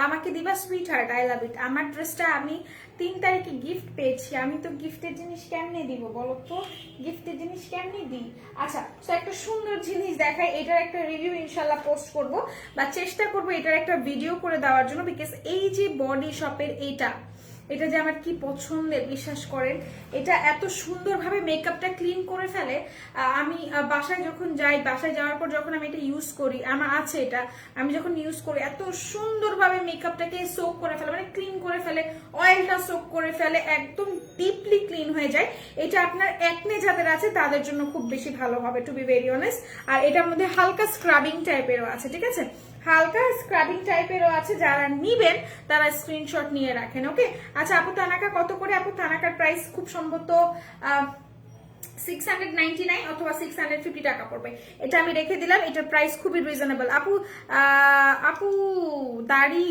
আমাকে দিবা সুইট হার্ট, আই লাভ ইট। আমার ড্রেসটা আমি 3 তারিখে গিফট পেয়েছি, আমি তো গিফটের জিনিস কেমনে দিব বলো তো, গিফটের জিনিস কেমনে দিই? আচ্ছা তো একটা সুন্দর জিনিস দেখাই, এটার একটা রিভিউ ইনশাল্লাহ পোস্ট করব, বা চেষ্টা করবো এটার একটা ভিডিও করে দেওয়ার জন্য। বিকজ এই যে বডি শপের এইটা, এটা যে আমার কি পছন্দের বিশ্বাস করেন। এটা এত সুন্দরভাবে মেকআপটা ক্লিন করে ফেলে। আমি বাসায় যখন যাই, বাসায় যাওয়ার পর যখন আমি এটা ইউজ করি, আমার আছে এটা, আমি যখন ইউজ করি এত সুন্দরভাবে মেকআপটাকে সোক করে ফেলে, মানে ক্লিন করে ফেলে, অয়েলটা সোক করে ফেলে, একদম ডিপলি ক্লিন হয়ে যায়। এটা আপনার একনে যাদের আছে তাদের জন্য খুব বেশি ভালো হবে, টু বি ভেরি অনেস্ট। আর এটার মধ্যে হালকা স্ক্রাবিং টাইপেরও আছে, ঠিক আছে, হালকা স্ক্রাবিং টাইপেরও আছে। যারা নিবেন তারা স্ক্রিনশট নিয়ে রাখেন, ওকে। আচ্ছা আপু তানাকা কত করে? আপু তানাকার প্রাইস খুব সম্ভবত 699 অথবা 650 টাকা পড়বে। এটা আমি রেখে দিলাম, এটার প্রাইস খুবই রিজনেবল। আপু আপু দাড়ি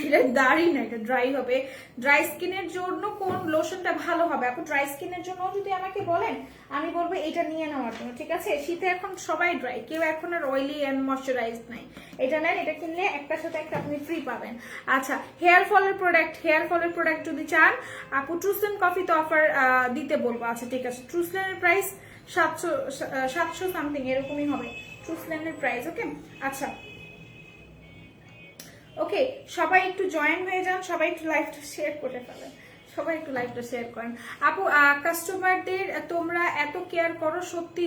এটা দাড়ি না, এটা ড্রাই হবে। ড্রাই স্কিনের জন্য কোন লোশনটা ভালো হবে? আপু ড্রাই স্কিনের জন্য যদি আমাকে বলেন, আমি বলবো এটা নিয়ে নেওয়ার জন্য, ঠিক আছে। শীতে এখন সবাই ড্রাই, কেউ এখন আর অয়েলি এন্ড ময়শ্চারাইজড নাই। এটা নেন, এটা কিনলে একটার সাথে একটা আপনি ফ্রি পাবেন। আচ্ছা হেয়ার ফলের প্রোডাক্ট যদি চান, আপু ট্রুসলেন কফিতে অফার দিতে বলবো। আচ্ছা ঠিক আছে, ট্রুসলেনের প্রাইস 700 সামথিং এরকমই হবে ট্রুসলেনের প্রাইস, ওকে। আচ্ছা ওকে, সবাই একটু জয়েন হয়ে যান, সবাই একটু লাইভটা শেয়ার করে ফেলেন, সবাই একটু লাইভটা শেয়ার করেন। আপু কাস্টমারদের তোমরা এত কেয়ার করো, সত্যি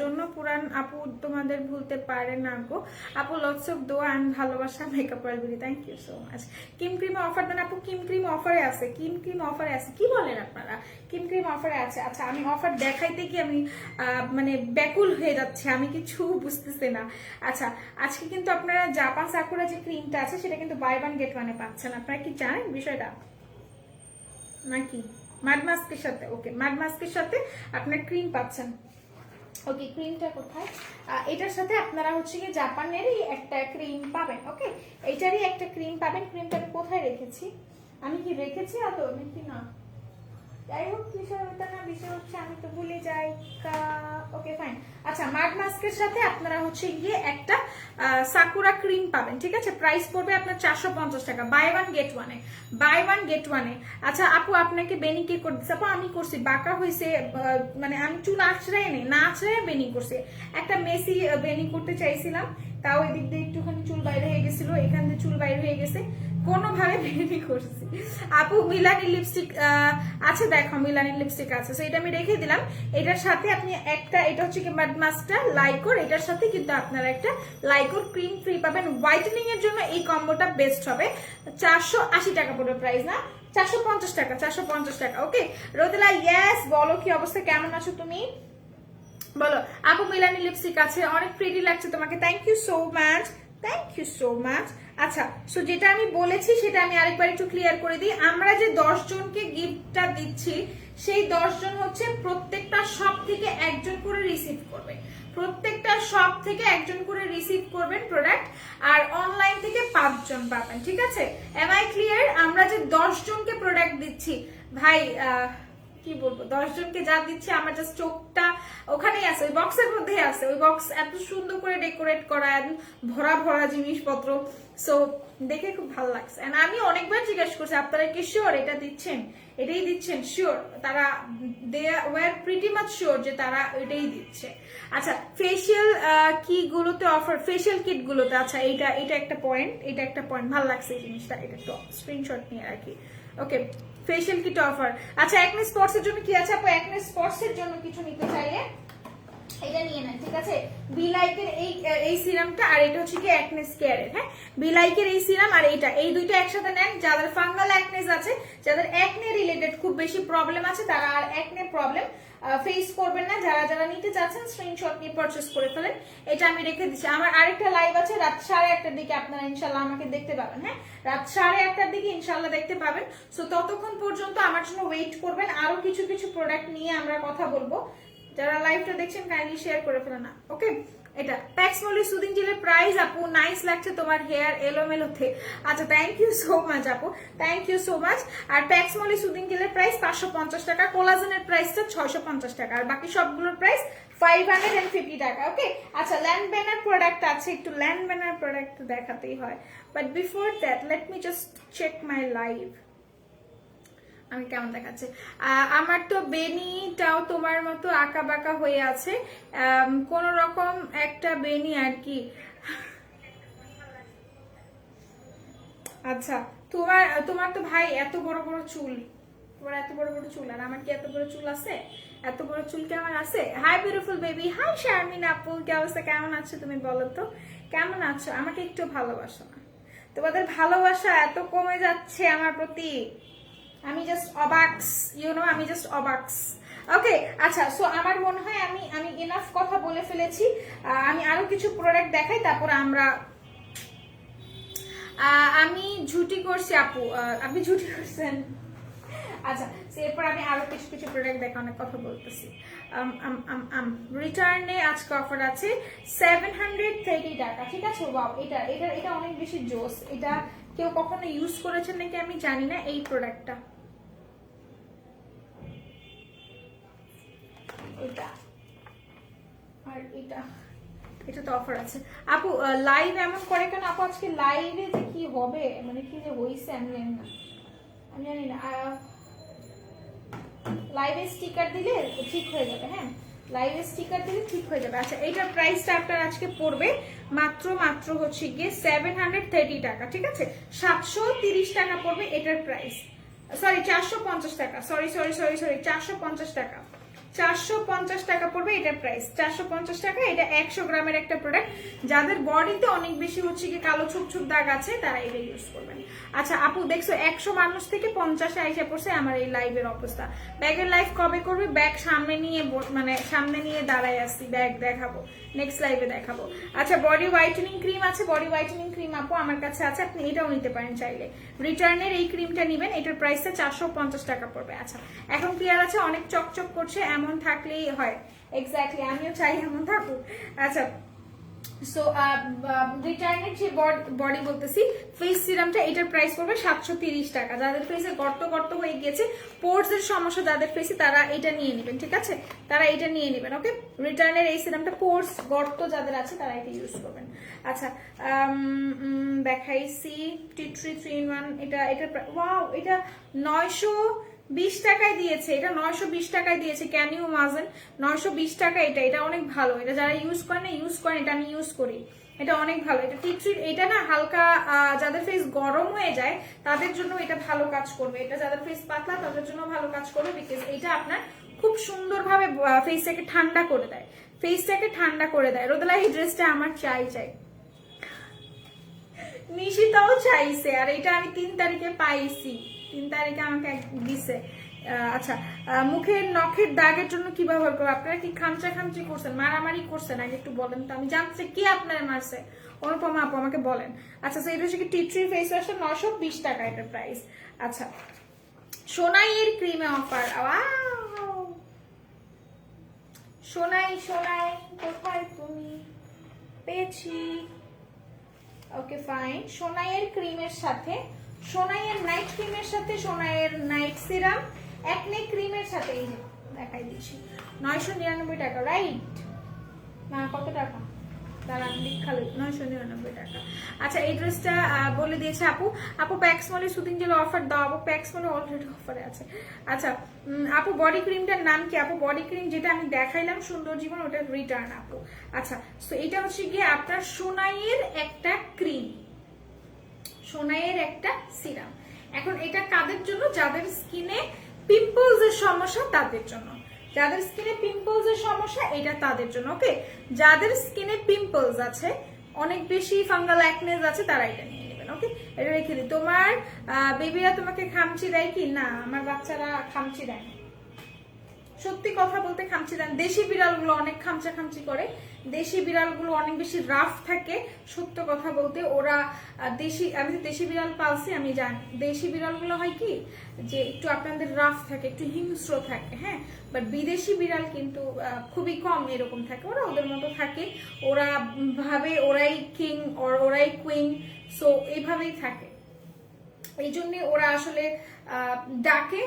জন্য পুরান আপু তোমাদের ভুলতে পারে না গো আপু। লটস অফ দোয়া অ্যান্ড ভালোবাসা, makeup world BD, thank you so much. কিম ক্রিম অফার দেন আপু? কিম ক্রিম অফারে আছে, কিম ক্রিম অফারে আছে, কি বলেন আপনারা? কিম ক্রিম অফারে আছে। আচ্ছা আমি অফার দেখাইতে কি আমি মানে ব্যাকুল হয়ে যাচ্ছে, আমি কিছু বুঝতেছি না। আচ্ছা আজকে কিন্তু আপনারা জাপান সাকুরা যে ক্রিমটা আছে সেটা কিন্তু বাই ওয়ান গেট ওয়ানে পাচ্ছেন। আপনারা কি জানেন বিষয়টা নাকি? মাড মাস্কের সাথে, ওকে, মাড মাস্কের সাথে আপনার ক্রিম পাচ্ছেন। ওকে, ক্রিমটা কোথায়? এটার সাথে আপনারা হচ্ছে কি জাপানেরই একটা ক্রিম পাবেন, ওকে, এইটারই একটা ক্রিম পাবেন। ক্রিমটা আমি কোথায় রেখেছি? আমি কি রেখেছি আদৌ নাকি না? যাই হোক, বিষয় হচ্ছে আমি তো ভুলে যাই। Okay fine. আচ্ছা মাড মাস্কের সাথে আপনারা হচ্ছে গিয়ে একটা সাকুরা ক্রিম পাবেন, ঠিক আছে। প্রাইস পড়বে আপনার 450 টাকা, বাই ওয়ান গেট ওয়ানে। আচ্ছা আপু আপনাকে বেনি কে করে দিচ্ছে? আপু আমি করছি, বাঁকা হয়েছে, মানে আমি চুল আছড়াই নেই, না আছড়াই বেনি করছি। একটা মেসি বেনি করতে চাইছিলাম, তাও এদিক দিয়ে একটুখানি চুল বাইরে হয়ে গেছিল, এখান দিয়ে চুল বাইরে হয়ে গেছে, কোনোভাবে বেনি করছি। আপু মিলানি লিপস্টিক আছে, দেখো মিলানি লিপস্টিক আছে, তো এটা আমি রেখে দিলাম। এটার সাথে আপনি একটা, এটা হচ্ছে কি মাড মাস্কটা লাইকোর, এটার সাথে কিন্তু আপনারা একটা লাইকোর ক্রিম ফ্রি পাবেন। হোয়াইটেনিং এর জন্য এই কম্বোটা বেস্ট হবে। 480 টাকা পড়বে প্রাইস, না 450 টাকা, 450 টাকা, ওকে। রোদেলা ইয়েস, বলো কি অবস্থা, কেমন আছো তুমি? বলো আপু মিলানি লিপস্টিক আছে, অনেক প্রিটি লাগছে তোমাকে, thank you so much, thank you so much. আচ্ছা সো যেটা আমি বলেছি সেটা আমি আরেকবার একটু ক্লিয়ার করে দিই। আমরা যে 10 জনকে গিফটটা দিচ্ছি, সেই 10 জন হচ্ছে প্রত্যেকটা শপ থেকে একজন করে রিসিভ করবে, প্রত্যেকটা শপ থেকে একজন করে রিসিভ করবেন প্রোডাক্ট, আর অনলাইন থেকে 5 জন পাবেন, ঠিক আছে। Am I clear? আমরা যে 10 জনকে প্রোডাক্ট দিচ্ছি ভাই, কি বলবো, 10 জনকে যা দিচ্ছে আমার জাস্ট চোখটা ওখানেই আছে, ওই বক্সের মধ্যে আছে। ওই বক্স এত সুন্দর করে ডেকোরেট করা, ভরা ভরা জিনিসপত্র, সো দেখে খুব ভালো লাগছে। এন্ড আমি অনেকবার জিজ্ঞেস করছি আপনারা কি শিওর এটা দিচ্ছেন, এটাই দিচ্ছেন? শিওর, তারা they were pretty much sure যে তারা এটাই দিচ্ছে। আচ্ছা ফেশিয়াল কি গুলোতে অফার, ফেশিয়াল কিট গুলোতে, আচ্ছা এটা একটা পয়েন্ট, এটা একটা পয়েন্ট, ভালো লাগছে এই জিনিসটা, এটা একটু স্ক্রিনশট নিয়ে রাখি, ওকে। Facial kit offer. আচ্ছা অ্যাকনে স্পটস এর জন্য কি আছে আপু? অ্যাকনে স্পটস এর জন্য কিছু নিতে চাইলে এটা নিয়ে নেন, ঠিক আছে। বি লাইকের এই সিরামটা, আর এটা হচ্ছে কি অ্যাকনে স্কেয়ারের, হ্যাঁ, বি লাইকের এই সিরাম আর এই দুইটা একসাথে নেন। যাদের ফাঙ্গাল অ্যাকনেস আছে, যাদের অ্যাকনে রিলেটেড খুব বেশি প্রবলেম আছে, তারা আর অ্যাকনে প্রবলেম ফেস করবেন না। যারা যারা নিতে চাচ্ছেন স্ক্রিনশট নিয়ে পারচেজ করে ফেলেন। এটা আমি রেখে দিচ্ছি। আমার আরেকটা লাইভ আছে রাত 1:30টার দিকে, আপনারা ইনশাল্লাহ আমাকে দেখতে পাবেন, হ্যাঁ, রাত 1:30টার দিকে ইনশাল্লাহ দেখতে পাবেন। সো ততক্ষণ পর্যন্ত আমার জন্য ওয়েট করবেন, আরো কিছু কিছু প্রোডাক্ট নিয়ে আমরা কথা বলবো। যারা লাইভটা দেখছেন কাইন্ডলি শেয়ার করে ফেলেন না, ওকে। এটা প্যাক্স মলি সুদিং জেলের প্রাইস, আপু নাইস লাগছে তোমার হেয়ার এলোমেলোতে। আচ্ছা থ্যাংক ইউ সো মাচ আপু, থ্যাংক ইউ সো মাচ। আর প্যাক্স মলি সুদিং জেলের প্রাইস 550 টাকা, কোলাজেনের প্রাইসটা 650 টাকা, আর বাকি সবগুলোর প্রাইস 550 টাকা, ওকে। আচ্ছা ল্যান্ড ব্যানার প্রোডাক্ট আছে, একটু ল্যান্ড ব্যানার প্রোডাক্ট দেখাতেই হয়, but before that let me just check my live, আমি কেমন দেখাচ্ছে। আমার তো বেনিটাও তোমার মতো আঁকা বাঁকা হয়ে আছে, কোন রকম একটা বেনি আর কি। আচ্ছা তোমার তো ভাই এত বড় বড় চুল, তোমার এত বড় বড় চুল, আর আমার কি এত বড় চুল আছে? এত বড় চুল কি আমার আছে? Hi beautiful baby, hi Sharmin আপু, কি অবস্থা, কেমন আছো তুমি বলো তো, কেমন আছো? আমাকে একটু ভালোবাসো না? তোমাদের ভালোবাসা এত কমে যাচ্ছে আমার প্রতি, আমি জাস্ট অবাকস, আমি জাস্ট অবাকস। ওকে, আচ্ছা, সো আমার মনে হয় আমি আমি এনাফ কথা বলে ফেলেছি। আমি আরো কিছু প্রোডাক্ট দেখাই, তারপর আমরা আমি ঝুটি করছি আপু, আপনি ঝুটি করছেন। আচ্ছা, এরপর আমি আরো কিছু কিছু প্রোডাক্ট দেখা, অনেক কথা বলতেছি। রিটার্নে আজকে অফার আছে 730 টাকা, ঠিক আছে? ওয়াও, এটা এটা এটা অনেক বেশি জোস। এটা কেউ কখনো ইউজ করেছেন নাকি আমি জানি না, এই প্রোডাক্টটা, এটা আর এটা তো অফার আছে আপু। লাইভ এমন করে কেন আপু? আজকে লাইভে যে কি হবে, মানে কি যে হইছে আমি জানি না। লাইভে স্টিকার দিলে ঠিক হয়ে যাবে। হ্যাঁ, লাইভে স্টিকার দিলে ঠিক হয়ে যাবে। আচ্ছা, এইটার প্রাইসটা আপনার আজকে পড়বে মাত্র হচ্ছে গিয়ে 730 টাকা, ঠিক আছে? 730 টাকা পড়বে এটার প্রাইস। সরি, 450 টাকা, সরি 450 টাকা, 450 টাকা পড়বে এটার প্রাইস, 450 টাকা। এটা 100 গ্রামের একটা প্রোডাক্ট। যাদের বডিতে অনেক বেশি হচ্ছে কি কালো ছোপ ছোপ দাগ আছে, তারা এটা ইউজ করবেন। আচ্ছা আপু, দেখছো 100 মানুষ থেকে 50-এ আইসা পড়ছে আমার এই লাইভের অবস্থা। ব্যাগের লাইভ কবে করবে? ব্যাগ সামনে নিয়ে, মানে সামনে নিয়ে দাঁড়ায় আসছি, ব্যাগ দেখাবো, নেক্সট লাইভে দেখাবো। আচ্ছা, বডি হোয়াইটেনিং ক্রিম আছে, বডি হোয়াইটেনিং ক্রিম আপু আমার কাছে আছে, আপনি এটাও নিতে পারেন চাইলে। রিটার্নের এই ক্রিমটা নেবেন, এটার প্রাইসটা 450 টাকা পড়বে। আচ্ছা, এখন ক্লিয়ার আছে? অনেক চকচক করছে, এমন থাকলেই হয়। এক্স্যাক্টলি, আমিও চাই এমন থাকুক। আচ্ছা, সো রিটার্নের যে বডি বলতেছি ফেস সিরামটা, এটার প্রাইস পড়বে 730 টাকা। যাদের ফেসে গর্ত গর্ত হয়ে গেছে, পোর্স এর সমস্যা যাদের ফেসে, তারা এটা নিয়ে নেবেন, ঠিক আছে? তারা এটা নিয়ে নেবেন। ওকে, রিটার্নের এই সিরামটা, পোর্স গর্ত যাদের আছে তারা এটা ইউজ করবেন। আচ্ছা, দেখাইছি টি ট্রি 3 in 1, এটা ওয়াও, এটা 920 টাকায় দিয়েছে, এটা 920 টাকায় দিয়েছে। ক্যান ইউ ইমাজিন, 920 টাকা। এটা অনেক ভালো, এটা যারা ইউজ করেন এটা আমি ইউজ করি, এটা অনেক ভালো। এটা টি ট্রি, এটা না হালকা যাদের ফেস গরম হয়ে যায় তাদের জন্য এটা ভালো কাজ করবে। এটা যাদের ফেস পাতলা তাদের জন্য ভালো কাজ করবে, বিকজ এটা আপনার খুব সুন্দরভাবে ফেসটাকে ঠান্ডা করে দেয়, রোদেলা, এই ড্রেসটা আমার চাই। নিশিতাও চাইছে, আর এটা আমি 3 তারিখে পাইছি, 3 তারিখে আমাকে দিছে। আচ্ছা, মুখের নখের দাগের জন্য কি ব্যবহার করবো? আপনারা কি খামচি করছেন, মারামারি করছেন? আগে একটু বলেন তো, আমি জানতে চাই কে আপনারা মারছে। অনুপমা আপু আমাকে বলেন। আচ্ছা, এটা হচ্ছে কি টি ট্রি ফেস ওয়াশটা, 920 টাকা এটার প্রাইস। আচ্ছা, সোনাইয়ের ক্রিমে অফার, সোনাই কোথায় তুমি? পেয়েছি। ওকে ফাইন, সোনাইয়ের ক্রিমের সাথে, সোনাইয়ের নাইট ক্রিমের সাথে, সোনাইয়ের নাইট সিরাম, একনে ক্রিমের সাথে, এই যে দেখাই দিচ্ছি, 999 টাকা, রাইট না? কত টাকা তারা লিখালো? 999 টাকা। আচ্ছা, এই ড্রেসটা বলে দিয়েছে আপু প্যাক্সমলে সুদিন জেল অফার দাও। আপু প্যাক্সমলে অলরেডি অফারে আছে। আচ্ছা আপু, বডি ক্রিমটার নাম কি? আপু বডি ক্রিম যেটা আমি দেখাইলাম সুন্দর জীবন, ওটা রিটার্ন আপু। আচ্ছা, তো এটা হচ্ছে গিয়ে আপনার সোনাইয়ের একটা ক্রিম, সোনাইয়ের একটা সিরাম। এখন এটা কাদের জন্য? যাদের স্কিনে পিম্পলস এর সমস্যা তাদের জন্য, যাদের স্কিনে পিম্পলস এর সমস্যা, এটা তাদের জন্য। ওকে, যাদের স্কিনে পিম্পলস আছে, অনেক বেশি ফাঙ্গাল অ্যাকনেস আছে, তারা এটা নিয়ে নেবেন। ওকে, এটা রেখে দিই। তোমার বেবিরা তোমাকে খামচি দেয় কি? না, আমার বাচ্চারা খামচি দেয় না, সত্যি কথা বলতে খামচি দেন। দেশি বিড়ালগুলো অনেক খামচি করে, দেশি বিড়ালগুলো অনেক বেশি রাফ থাকে। সত্য কথা বলতে ওরা আমি তো দেশি বিড়াল পালছি, আমি জানি দেশি বিড়ালগুলো হয় কি যে একটু আপনাদের রাফ থাকে, একটু হিংস্র থাকে। হ্যাঁ, বাট বিদেশি বিড়াল কিন্তু খুবই কম এরকম থাকে, ওরা ওদের মতো থাকে, ওরা ভাবে ওরাই কিং ওরাই কুইন, সো এইভাবেই থাকে। এই জন্য ওরা আসলে ডাকে।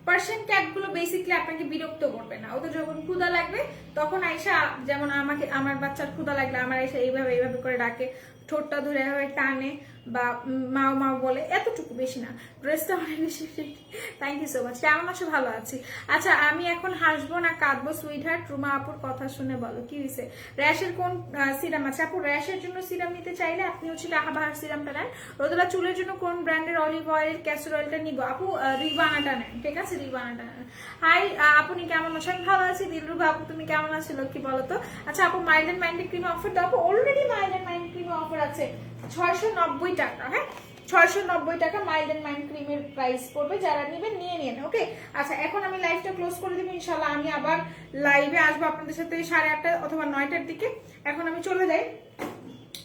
পার্সিয়ান ক্যাট গুলো বেসিক্যালি আপনাকে বিরক্ত করবে না, ওদের যখন ক্ষুধা লাগবে তখন আইসা, যেমন আমার বাচ্চার ক্ষুধা লাগলে আমার আইসা এইভাবে করে ডাকে, ঠোঁটটা ধরে হয় টানে বা মাও মাও বলে, এতটুকু, বেশি না। ড্রেসটা অনেক বেশি। Thank you so much. কেমন আছো? ভালো আছি। আচ্ছা, আমি এখন হাসবো না কাঁদবো সুইট হার্ট? রুমা আপুর কথা শুনে বলো কি হয়েছে। র্যাশের কোন সিরাম আছে আপু? র্যাশের জন্য সিরাম নিতে চাইলে আপনি হচ্ছে আহাবাহার সিরামটা নেন। রোদেলা চুলের জন্য কোন ব্র্যান্ডের অলিভ অয়েল ক্যাস্টর অয়েলটা নিব আপু? রিভানাটা নেন, ঠিক আছে, রিভানাটা নেন। হাই আপনি কেমন আছেন? ভালো আছি। দিলরুবা আপু তুমি কেমন আছো? লক্ষ্মী বলো তো। আচ্ছা আপু, mild and minded cream offer দাও আপু। Already mild and mind cream offer আছে 690 টাকা। হ্যাঁ, 690 টাকা মাইল্ড এন্ড মাইন্ড ক্রিমের প্রাইস পড়বে। যারা নেবেন নিয়ে নিন, ওকে। আচ্ছা, এখন আমি লাইভটা ক্লোজ করে দেবো ইনশাল্লাহ। আমি আবার লাইভে আসবো আপনাদের সাথে 8:30 অথবা 9টার দিকে। এখন আমি চলে যাই।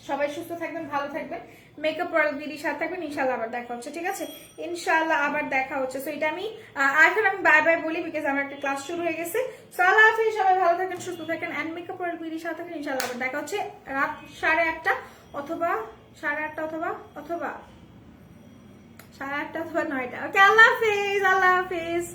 সবাই সুস্থ থাকবেন, ভালো থাকবেন, মেকআপ প্রোডাক্ট দিদির সাথে থাকবেন। ইনশাল্লাহ আবার দেখা হচ্ছে, ঠিক আছে? ইনশাল্লাহ আবার দেখা হচ্ছে। সো এটা আমি এখন আমি বাই বাই বলি, বিকজ আমার একটা ক্লাস শুরু হয়ে গেছে। সো আল্লাহ হাফেজ, সবাই ভালো থাকেন, সুস্থ থাকেন, এন্ড মেকআপ প্রোডাক্ট দিদির সাথে থাকেন। ইনশাল্লাহ আবার দেখা হচ্ছে রাত 8:30 অথবা 8:30 অথবা 8:30 অথবা 9টা। ওকে, আল্লাহ হাফেজ, আল্লাহ হাফেজ।